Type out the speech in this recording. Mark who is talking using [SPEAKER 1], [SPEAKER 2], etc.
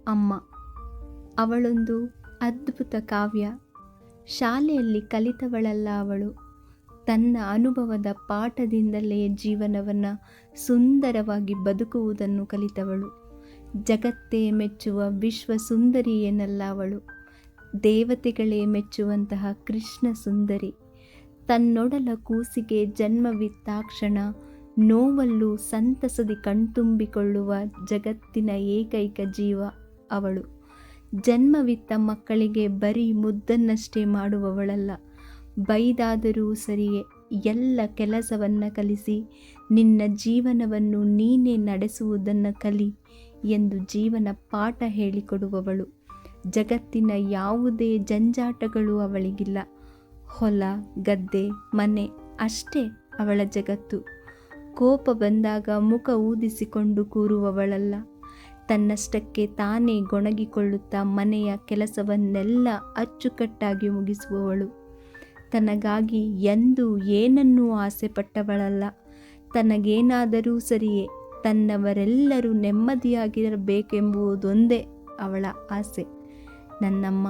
[SPEAKER 1] ಅಮ್ಮ. ಅವಳೊಂದು ಅದ್ಭುತ ಕಾವ್ಯ. ಶಾಲೆಯಲ್ಲಿ ಕಲಿತವಳಲ್ಲ ಅವಳು. ತನ್ನ ಅನುಭವದ ಪಾಠದಿಂದಲೇ ಜೀವನವನ್ನು ಸುಂದರವಾಗಿ ಬದುಕುವುದನ್ನು ಕಲಿತವಳು. ಜಗತ್ತೇ ಮೆಚ್ಚುವ ವಿಶ್ವ ಸುಂದರಿ ಏನಲ್ಲ ಅವಳು. ದೇವತೆಗಳೇ ಮೆಚ್ಚುವಂತಹ ಕೃಷ್ಣ ಸುಂದರಿ. ತನ್ನೊಡಲ ಕೂಸಿಗೆ ಜನ್ಮವಿತ್ತಾಕ್ಷಣ ನೋವಲ್ಲೂ ಸಂತಸದಿ ಕಣ್ತುಂಬಿಕೊಳ್ಳುವ ಜಗತ್ತಿನ ಏಕೈಕ ಜೀವ ಅವಳು. ಜನ್ಮವಿತ್ತ ಮಕ್ಕಳಿಗೆ ಬರೀ ಮುದ್ದನ್ನಷ್ಟೇ ಮಾಡುವವಳಲ್ಲ. ಬೈದಾದರೂ ಸರಿಯೇ ಎಲ್ಲ ಕೆಲಸವನ್ನು ಕಲಿಸಿ ನಿನ್ನ ಜೀವನವನ್ನು ನೀನೇ ನಡೆಸುವುದನ್ನು ಕಲಿ ಎಂದು ಜೀವನ ಪಾಠ ಹೇಳಿಕೊಡುವವಳು. ಜಗತ್ತಿನ ಯಾವುದೇ ಜಂಜಾಟಗಳು ಅವಳಿಗಿಲ್ಲ. ಹೊಲ ಗದ್ದೆ ಮನೆ ಅಷ್ಟೇ ಅವಳ ಜಗತ್ತು. ಕೋಪ ಬಂದಾಗ ಮುಖ ಊದಿಸಿಕೊಂಡು ಕೂರುವವಳಲ್ಲ. ತನ್ನಷ್ಟಕ್ಕೆ ತಾನೇ ಗೊಣಗಿಕೊಳ್ಳುತ್ತಾ ಮನೆಯ ಕೆಲಸವನ್ನೆಲ್ಲ ಅಚ್ಚುಕಟ್ಟಾಗಿ ಮುಗಿಸುವವಳು. ತನಗಾಗಿ ಎಂದೂ ಏನನ್ನೂ ಆಸೆ ಪಟ್ಟವಳಲ್ಲ. ತನಗೇನಾದರೂ ಸರಿಯೇ, ತನ್ನವರೆಲ್ಲರೂ ನೆಮ್ಮದಿಯಾಗಿರಬೇಕೆಂಬುದೊಂದೇ ಅವಳ ಆಸೆ. ನನ್ನಮ್ಮ.